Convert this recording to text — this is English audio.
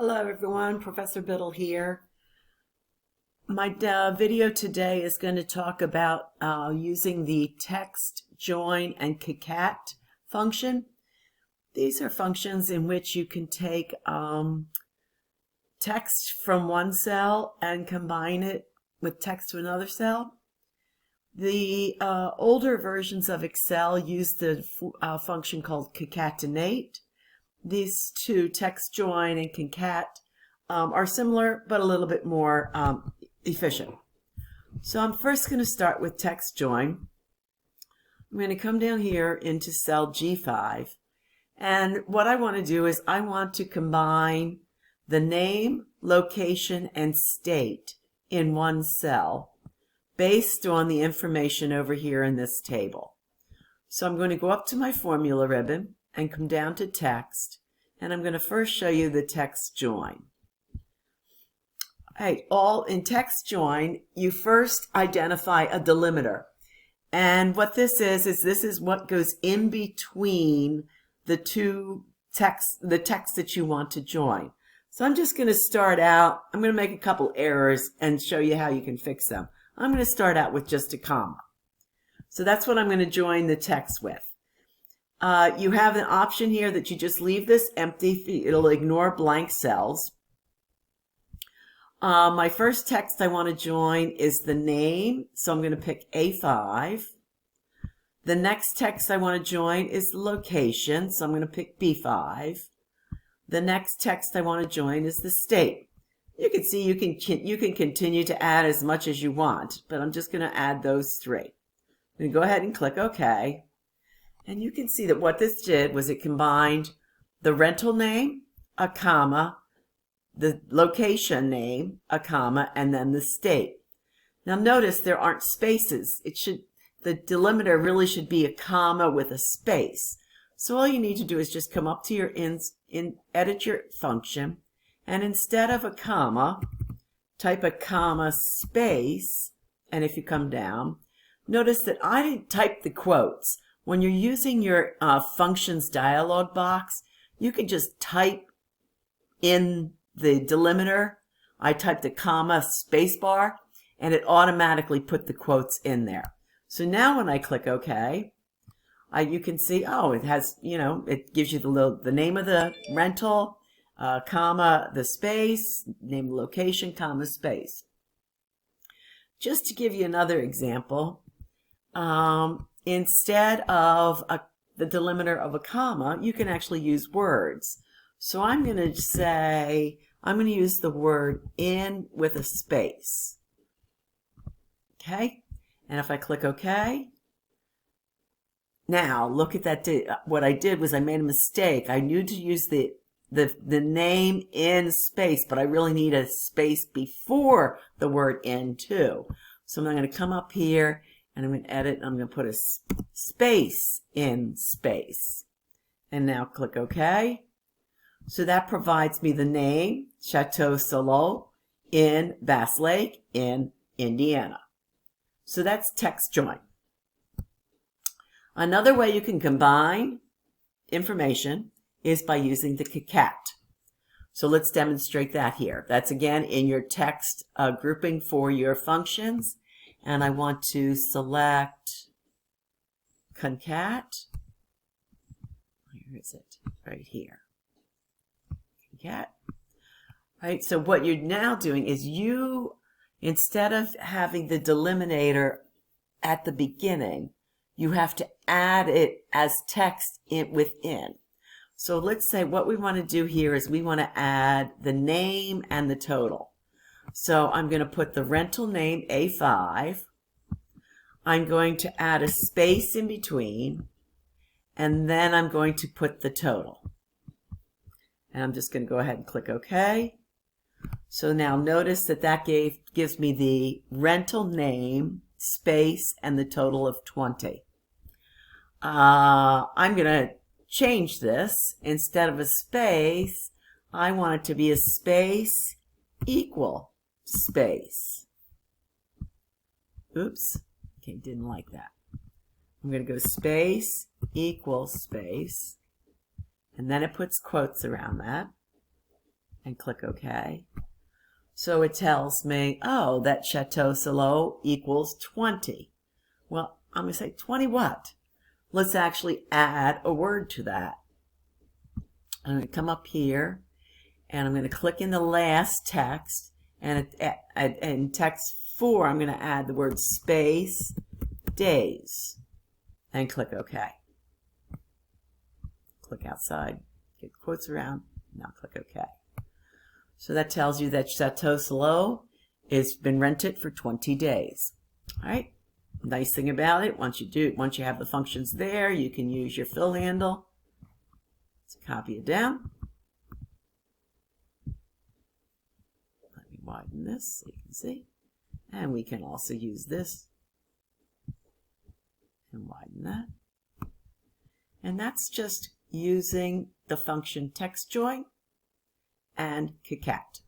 Hello everyone, Professor Biddle here. My video today is going to talk about using the TextJoin and Concat function. These are functions in which you can take text from one cell and combine it with text to another cell. The older versions of Excel use the function called concatenate. These two, TextJoin and Concat, are similar but a little bit more efficient. So I'm first going to start with TextJoin. I'm going to come down here into cell G5, and what I want to do is I want to combine the name, location, and state in one cell based on the information over here in this table. So I'm going to go up to my formula ribbon and come down to text, and I'm going to first show you the text join. In TextJoin, you first identify a delimiter, and what this is what goes in between the two text, the text that you want to join. So I'm just going to start out. I'm going to make a couple errors and show you how you can fix them. I'm going to start out with just a comma. So that's what I'm going to join the text with. You have an option here that you just leave this empty. It'll ignore blank cells. My first text I want to join is the name, so I'm going to pick A5. The next text I want to join is location, so I'm going to pick B5. The next text I want to join is the state. You can see you can continue to add as much as you want, but I'm just going to add those three. I'm going to go ahead and click OK. And you can see that what this did was it combined the rental name, a comma, the location name, a comma, and then the state. Now notice there aren't spaces. The delimiter really should be a comma with a space. So all you need to do is just come up to your edit your function, and instead of a comma, type a comma space, and if you come down, notice that I didn't type the quotes. When you're using your functions dialog box, you can just type in the delimiter. I typed a comma space bar, and it automatically put the quotes in there. So now when I click OK, you can see, oh, it has, it gives you the name of the rental, comma, the space, name of the location, comma, space. Just to give you another example, instead of the delimiter of a comma, you can actually use words. So I'm going to say, I'm going to use the word in with a space. Okay? And if I click OK, now look at that. What I did was I made a mistake. I knew to use the name in space, but I really need a space before the word in too. So I'm going to come up here, and I'm going to edit, and I'm going to put a space in space. And now click OK. So that provides me the name, Chateau Solo, in Bass Lake in Indiana. So that's TextJoin. Another way you can combine information is by using the Concat. So let's demonstrate that here. That's again in your text grouping for your functions. And I want to select Concat. Where is it? Right here. Concat. Right, so what you're now doing is instead of having the delimiter at the beginning, you have to add it as text within. So let's say what we want to do here is we want to add the name and the total. So I'm going to put the rental name A5. I'm going to add a space in between, and then I'm going to put the total. And I'm just going to go ahead and click OK. So now notice that gives me the rental name, space, and the total of 20. I'm going to change this. Instead of a space, I want it to be a space equal space. Oops. Okay, didn't like that. I'm going to go space equals space, and then it puts quotes around that. and click OK. So it tells me, oh, that Chateau Salo equals 20. Well, I'm going to say 20 what? Let's actually add a word to that. I'm going to come up here and I'm going to click in the last text, and in text 4 I'm going to add the word space days and click OK. Click outside, get quotes around, now click OK. So that tells you that Chateau Salo has been rented for 20 days. All right. Nice thing about it, once you have the functions there, you can use your fill handle. Let's copy it down. Let me widen this so you can see. And we can also use this and widen that. And that's just using the function TextJoin and Concat.